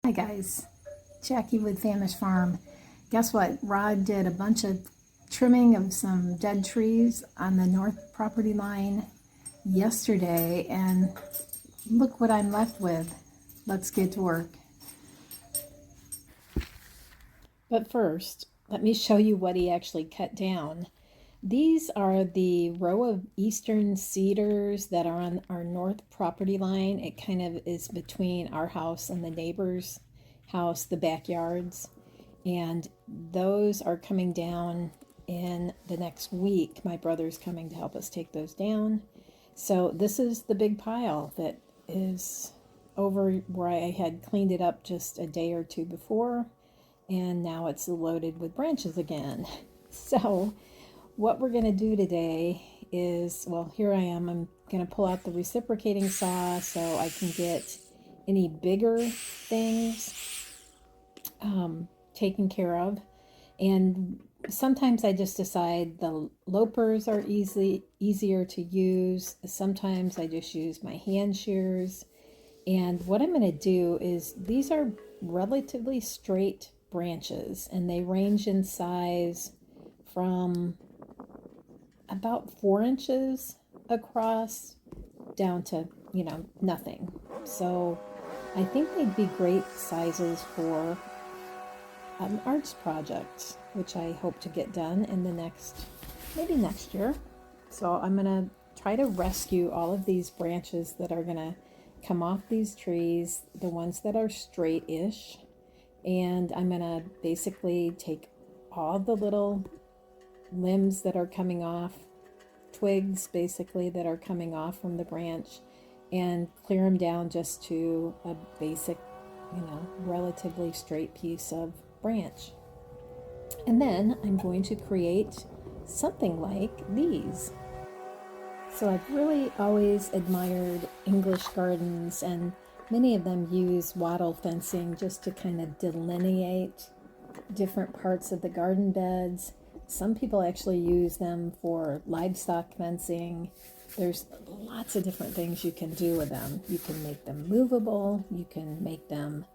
Hi guys, Jackie with Famished Farm. Guess what? Rod did a bunch of trimming of some dead trees on the north property line yesterday, and look what I'm left with. Let's get to work. But first, let me show you what he actually cut down. These are the row of Eastern Cedars that are on our north property line. It kind of is between our house and the neighbor's house, the backyards. And those are coming down in the next week. My brother's coming to help us take those down. So this is the big pile that is over where I had cleaned it up just a day or two before. And now it's loaded with branches again. So what we're going to do today is, well, here I am. I'm going to pull out the reciprocating saw so I can get any bigger things taken care of. And sometimes I just decide the loppers are easier to use. Sometimes I just use my hand shears. And what I'm going to do is, these are relatively straight branches, and they range in size from about 4 inches across down to, nothing. So I think they'd be great sizes for an arts project, which I hope to get done in the maybe next year. So I'm going to try to rescue all of these branches that are going to come off these trees, the ones that are straight-ish. And I'm going to basically take all the little limbs that are coming off, twigs basically that are coming off from the branch, and clear them down just to a basic, relatively straight piece of branch. And then I'm going to create something like these. So I've really always admired English gardens, and many of them use wattle fencing just to kind of delineate different parts of the garden beds. Some people actually use them for livestock fencing. There's lots of different things you can do with them. You can make them movable. You can make them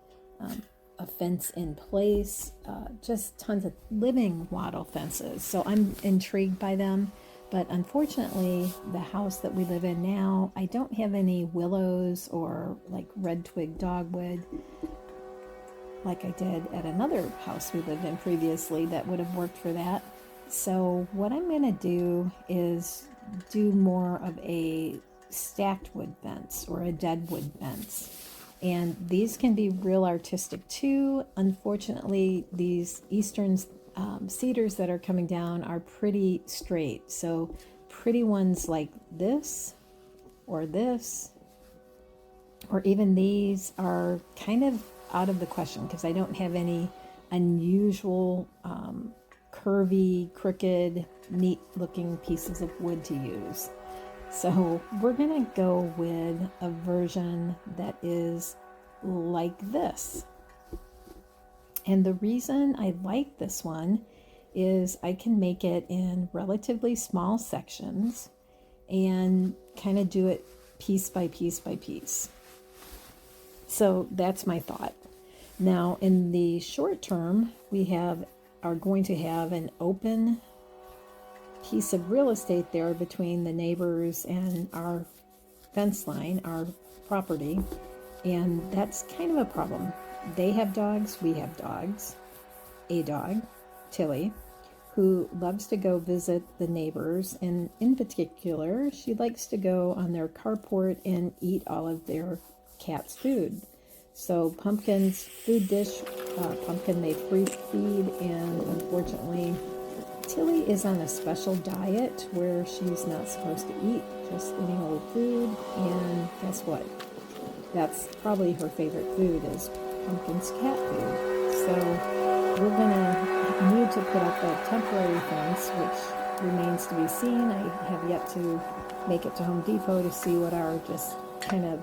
a fence in place. Just tons of living wattle fences. So I'm intrigued by them. But unfortunately, the house that we live in now, I don't have any willows or like red twig dogwood like I did at another house we lived in previously that would have worked for that. So what I'm going to do is do more of a stacked wood fence or a dead wood fence. And these can be real artistic too. Unfortunately, these Eastern cedars that are coming down are pretty straight. So pretty ones like this, or even these are kind of out of the question because I don't have any unusual curvy, crooked, neat looking pieces of wood to use. So we're going to go with a version that is like this. And the reason I like this one is I can make it in relatively small sections and kind of do it piece by piece by piece. So that's my thought. Now in the short term, we are going to have an open piece of real estate there between the neighbors and our fence line, our property, and that's kind of a problem. They have dogs, we have dogs. A dog, Tilly, who loves to go visit the neighbors, and in particular, she likes to go on their carport and eat all of their cat's food. So Pumpkin's food dish, Pumpkin they freeze feed, and unfortunately, Tilly is on a special diet where she's not supposed to eat just any old food, and guess what? That's probably her favorite food is Pumpkin's cat food. So we're gonna need to put up a temporary fence, which remains to be seen. I have yet to make it to Home Depot to see what our just kind of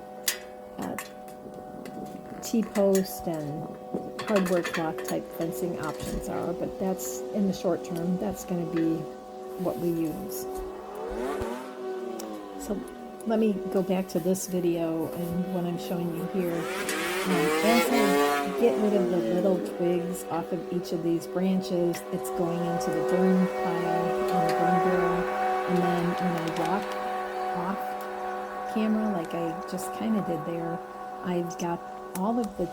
T-post and hardwood cloth type fencing options are, but that's in the short term. That's going to be what we use. So let me go back to this video and what I'm showing you here. As I get rid of the little twigs off of each of these branches, it's going into the burn pile on the burn barrel. And then when I walk off camera, like I just kind of did there, I've got all of the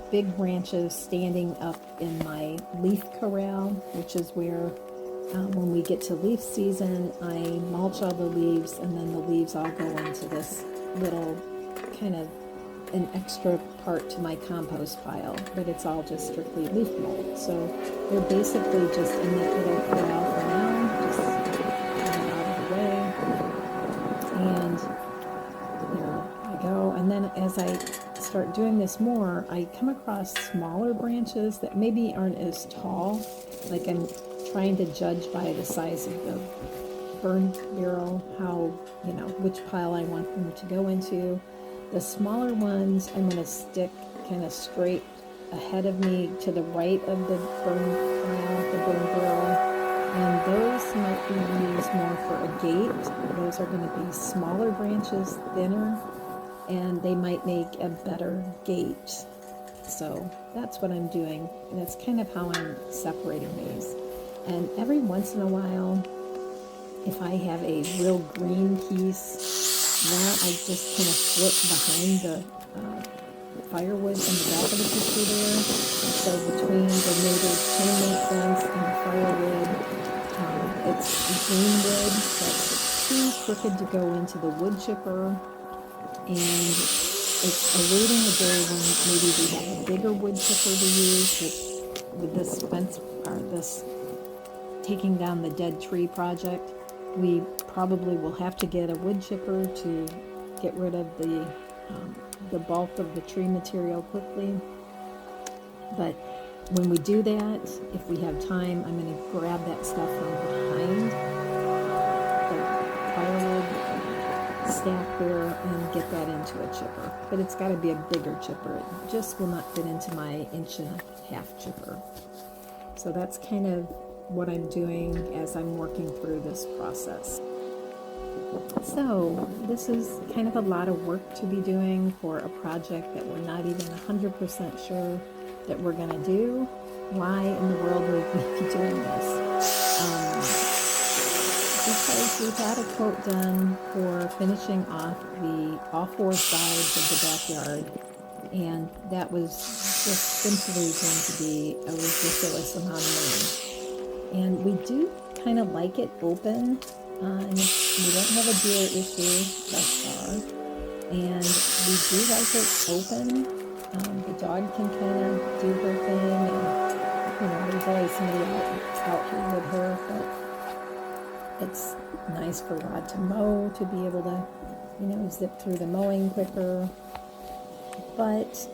big branches standing up in my leaf corral, which is where when we get to leaf season, I mulch all the leaves, and then the leaves all go into this little kind of an extra part to my compost pile, but it's all just strictly leaf mold. So they're basically just in that little corral for now, just get it out of the way. And there I go. And then as I start doing this more, I come across smaller branches that maybe aren't as tall. Like I'm trying to judge by the size of the burn barrel how, which pile I want them to go into. The smaller ones I'm going to stick kind of straight ahead of me to the right of the burn pile, the burn barrel. And those might be used more for a gate. Those are going to be smaller branches, thinner, and they might make a better gate. So that's what I'm doing. And that's kind of how I'm separating these. And every once in a while, if I have a real green piece, that I just kind of flip behind the firewood in the back of the picture there. So between the neighbor's chain link fence and the firewood, it's green wood that's too crooked to go into the wood chipper, and it's awaiting the day when maybe we have a bigger wood chipper to use with this fence part, this taking down the dead tree project. We probably will have to get a wood chipper to get rid of the bulk of the tree material quickly. But when we do that, if we have time, I'm going to grab that stuff from behind the firewood stack there and get that into a chipper. But it's got to be a bigger chipper. It just will not fit into my 1.5-inch chipper. So that's kind of what I'm doing as I'm working through this process. So this is kind of a lot of work to be doing for a project that we're not even 100% sure that we're going to do. Why in the world would we be doing this? Because we've had a quote done for finishing off all 4 sides of the backyard, and that was just simply going to be a ridiculous amount of money. And we do kind of like it open, and we don't have a deer issue thus far. And we do like it open. The dog can kind of do her thing, and there's always somebody out here with her. But it's nice for Rod to mow, to be able to, zip through the mowing quicker. But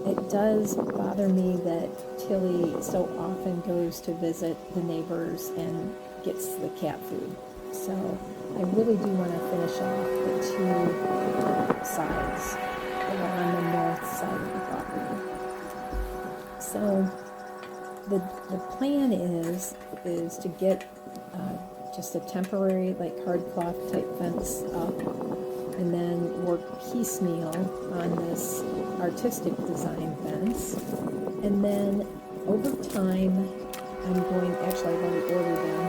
it does bother me that Tilly so often goes to visit the neighbors and gets the cat food. So I really do want to finish off the 2 sides that are on the north side of the property. So the plan is to get just a temporary hardcloth type fence up, and then work piecemeal on this artistic design fence. And then over time, I've already ordered them.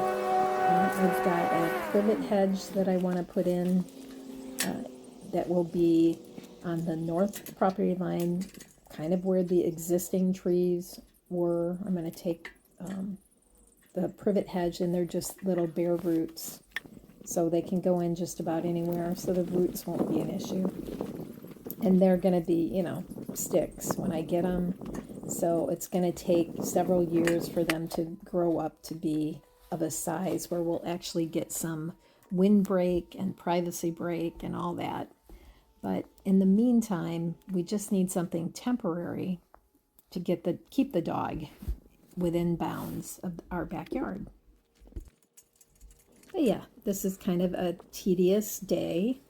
I've got a privet hedge that I want to put in that will be on the north property line, kind of where the existing trees were. I'm going to take the privet hedge, and they're just little bare roots, so they can go in just about anywhere, so the roots won't be an issue. And they're going to be, sticks when I get them. So it's going to take several years for them to grow up to be of a size where we'll actually get some windbreak and privacy break and all that. But in the meantime, we just need something temporary to keep the dog within bounds of our backyard. But yeah, this is kind of a tedious day.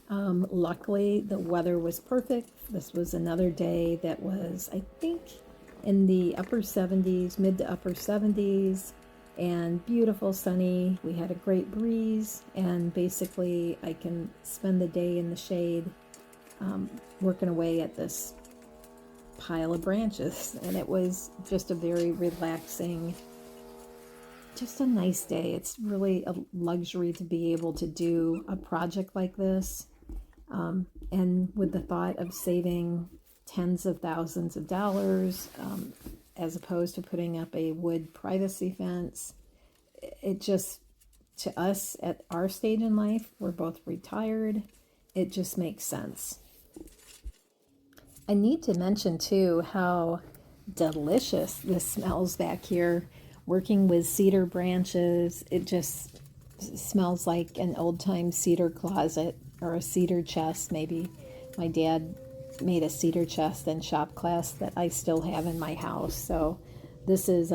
Luckily, the weather was perfect. This was another day that was, I think, in the upper 70s, mid to upper 70s, and beautiful sunny. We had a great breeze, and basically I can spend the day in the shade working away at this pile of branches, and it was just a very relaxing, just a nice day. It's really a luxury to be able to do a project like this, and with the thought of saving tens of thousands of dollars, as opposed to putting up a wood privacy fence. It just, to us at our stage in life, we're both retired, it just makes sense. I need to mention too how delicious this smells back here. Working with cedar branches, it just smells like an old-time cedar closet or a cedar chest. Maybe my dad made a cedar chest in shop class that I still have in my house. So this is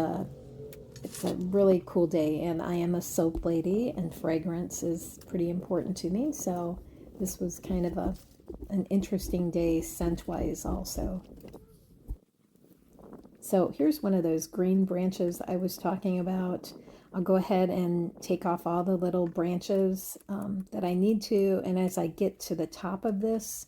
it's a really cool day, and I am a soap lady, and fragrance is pretty important to me. So this was kind of an interesting day scent-wise also. So here's one of those green branches I was talking about. I'll go ahead and take off all the little branches that I need to, and as I get to the top of this,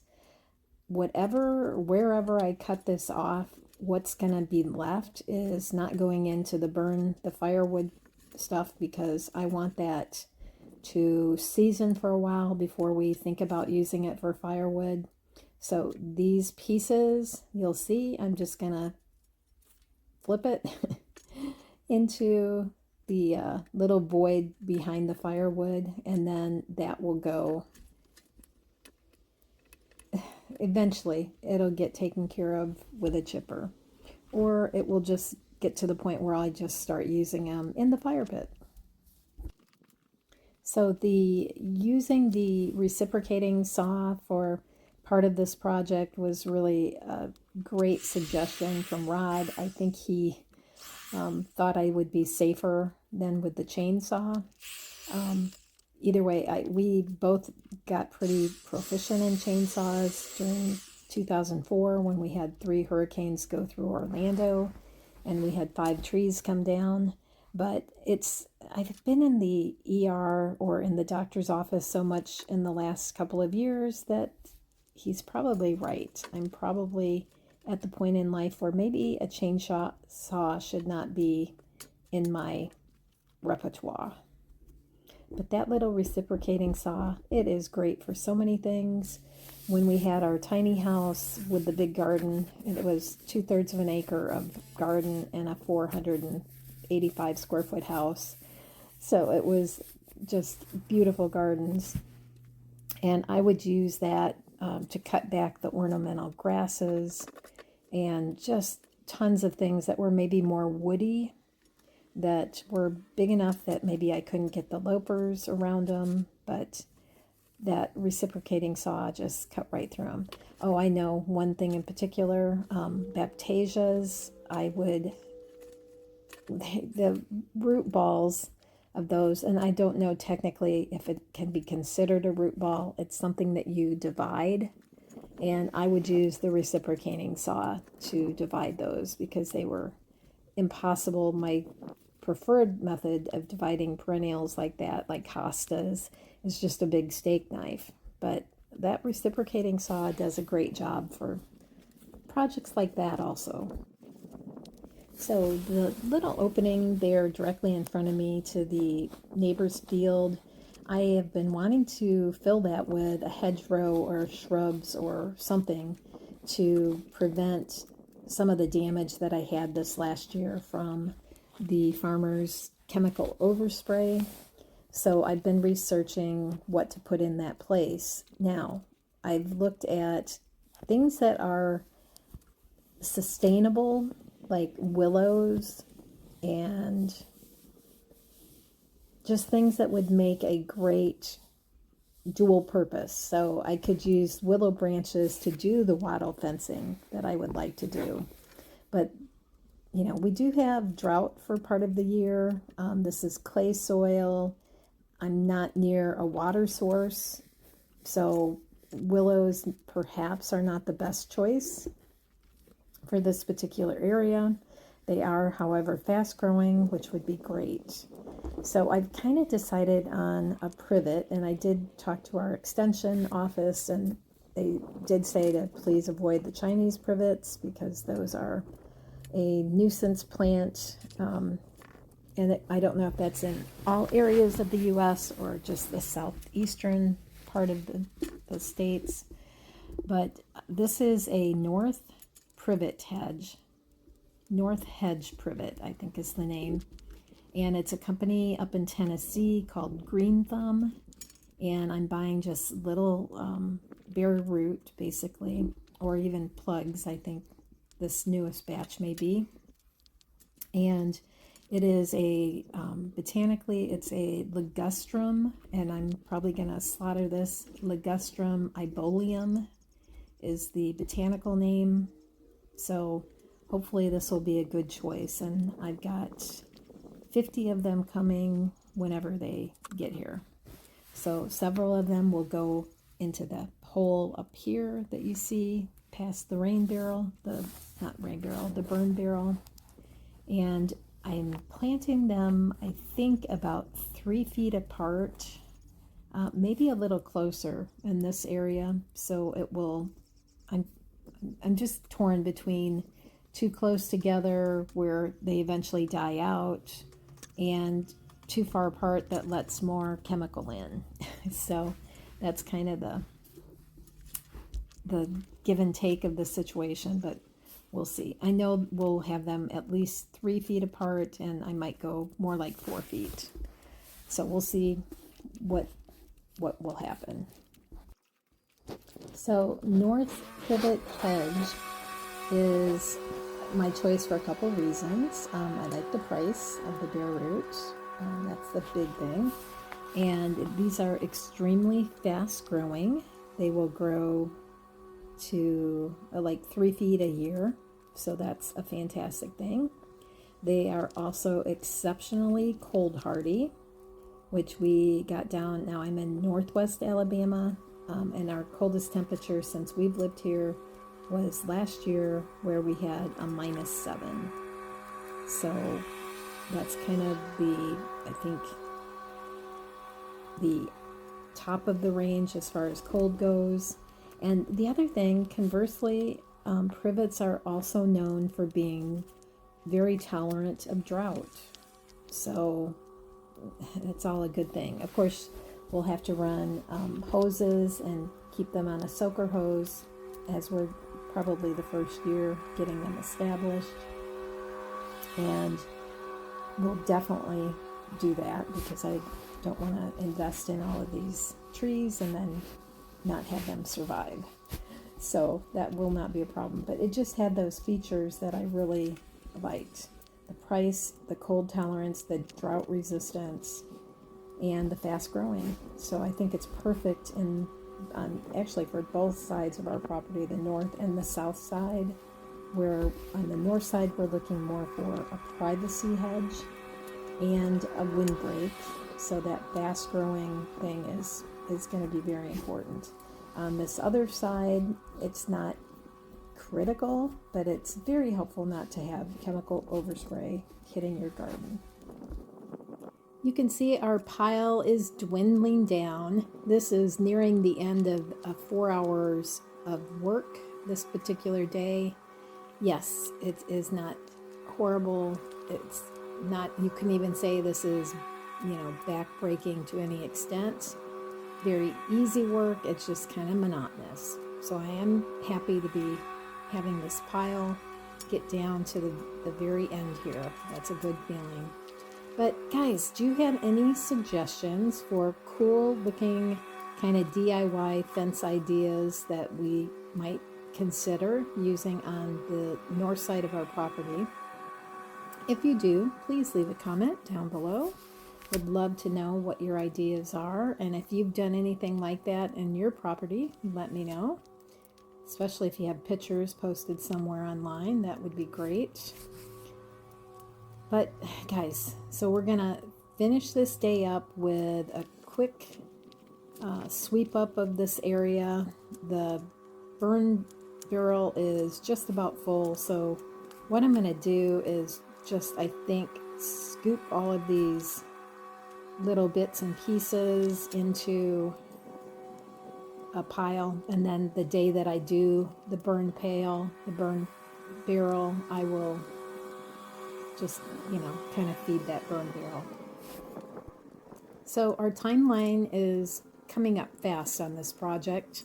wherever I cut this off, what's going to be left is not going into the firewood stuff, because I want that to season for a while before we think about using it for firewood. So these pieces, you'll see, I'm just going to flip it into the little void behind the firewood, and then that will go. Eventually it'll get taken care of with a chipper, or it will just get to the point where I just start using them in the fire pit. So using the reciprocating saw for part of this project was really a great suggestion from Rod. I think he thought I would be safer than with the chainsaw. Either way, we both got pretty proficient in chainsaws during 2004 when we had 3 hurricanes go through Orlando and we had 5 trees come down. But I've been in the ER or in the doctor's office so much in the last couple of years that he's probably right. I'm probably at the point in life where maybe a chainsaw should not be in my repertoire. But that little reciprocating saw, it is great for so many things. When we had our tiny house with the big garden, and it was 2/3 of an acre of garden and a 485 square foot house. So it was just beautiful gardens. And I would use that to cut back the ornamental grasses and just tons of things that were maybe more woody, that were big enough that maybe I couldn't get the lopers around them, but that reciprocating saw just cut right through them. Oh, I know one thing in particular, Baptasias. The root balls of those, and I don't know technically if it can be considered a root ball. It's something that you divide, and I would use the reciprocating saw to divide those because they were impossible. My preferred method of dividing perennials like that, like hostas, is just a big steak knife. But that reciprocating saw does a great job for projects like that also. So the little opening there directly in front of me to the neighbor's field, I have been wanting to fill that with a hedgerow or shrubs or something to prevent some of the damage that I had this last year from the farmer's chemical overspray. So I've been researching what to put in that place. Now, I've looked at things that are sustainable, like willows, and just things that would make a great dual purpose. So I could use willow branches to do the wattle fencing that I would like to do. But we do have drought for part of the year. This is clay soil. I'm not near a water source, so willows perhaps are not the best choice for this particular area. They are, however, fast growing, which would be great. So I've kind of decided on a privet, and I did talk to our extension office, and they did say to please avoid the Chinese privets because those are a nuisance plant. And I don't know if that's in all areas of the U.S. or just the southeastern part of the states. But this is a North Hedge privet, I think is the name. And it's a company up in Tennessee called Green Thumb. And I'm buying just little bare root, basically, or even plugs, I think this newest batch may be. And it is a, botanically, it's a ligustrum, and I'm probably going to slaughter this. Ligustrum iboleum is the botanical name. So hopefully this will be a good choice. And I've got 50 of them coming whenever they get here. So several of them will go into the hole up here that you see past the burn barrel. And I'm planting them, I think, about 3 feet apart, maybe a little closer in this area. So it will, I'm just torn between too close together where they eventually die out and too far apart that lets more chemical in. So that's kind of the give and take of the situation, but we'll see. I know we'll have them at least 3 feet apart, and I might go more like 4 feet. So we'll see what will happen. So North Privet Hedge is my choice for a couple reasons. I like the price of the bare root. That's the big thing. And these are extremely fast growing. They will grow to like 3 feet a year. So that's a fantastic thing. They are also exceptionally cold hardy, which we got down. Now I'm in Northwest Alabama, and our coldest temperature since we've lived here was last year, where we had a -7. So that's kind of I think, the top of the range as far as cold goes. And the other thing, conversely, privets are also known for being very tolerant of drought. So it's all a good thing. Of course, we'll have to run hoses and keep them on a soaker hose, as we're probably the first year getting them established. And we'll definitely do that because I don't want to invest in all of these trees and then not have them survive. So that will not be a problem. But it just had those features that I really liked. The price, the cold tolerance, the drought resistance, and the fast growing. So I think it's perfect actually for both sides of our property, the north and the south side, where on the north side we're looking more for a privacy hedge and a windbreak. So that fast growing thing is going to be very important. On this other side, it's not critical, but it's very helpful not to have chemical overspray hitting your garden. You can see our pile is dwindling down. This is nearing the end of 4 hours of work this particular day. Yes, it is not horrible. It's not, you can even say this is, back-breaking to any extent. Very easy work. It's just kind of monotonous. So I am happy to be having this pile get down to the very end here. That's a good feeling. But guys, do you have any suggestions for cool looking kind of DIY fence ideas that we might consider using on the north side of our property? If you do, please leave a comment down below. Would love to know what your ideas are, and if you've done anything like that in your property, let me know. Especially if you have pictures posted somewhere online, that would be great. But guys, so we're gonna finish this day up with a quick sweep up of this area. The burn barrel is just about full, so what I'm gonna do is just, I think, scoop all of these little bits and pieces into a pile, and then the day that I do the burn pail, the burn barrel, I will just, kind of feed that burn barrel. So our timeline is coming up fast on this project.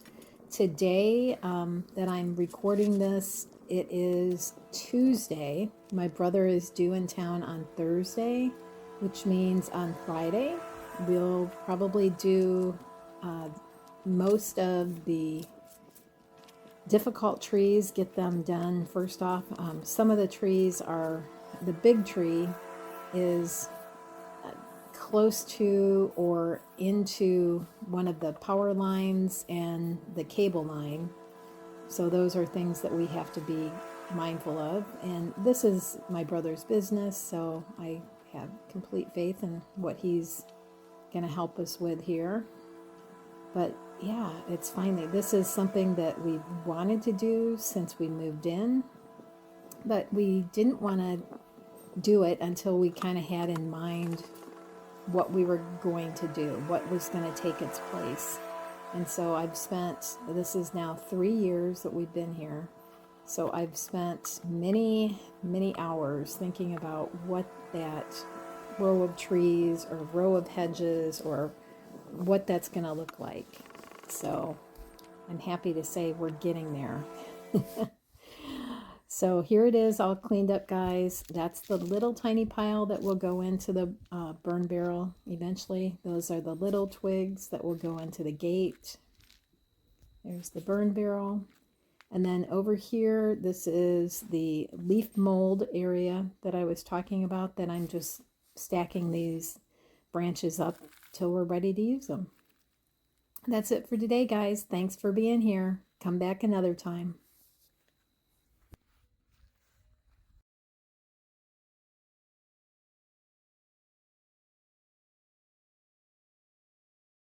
Today that I'm recording this, it is Tuesday. My brother is due in town on Thursday, which means on Friday we'll probably do most of the difficult trees, get them done first off. Some of the trees are, the big tree is close to or into one of the power lines and the cable line. So those are things that we have to be mindful of. And this is my brother's business, so I have complete faith in what he's going to help us with here. But yeah, it's finally, this is something that we wanted to do since we moved in, but we didn't want to do it until we kind of had in mind what we were going to do, what was going to take its place. And so I've spent, this is now 3 years that we've been here. So I've spent many, many hours thinking about what that row of trees or row of hedges or what that's going to look like. So I'm happy to say we're getting there. So here it is, all cleaned up, guys. That's the little tiny pile that will go into the burn barrel eventually. Those are the little twigs that will go into the gate. There's the burn barrel. And then over here, this is the leaf mold area that I was talking about, that I'm just stacking these branches up till we're ready to use them. That's it for today, guys. Thanks for being here. Come back another time.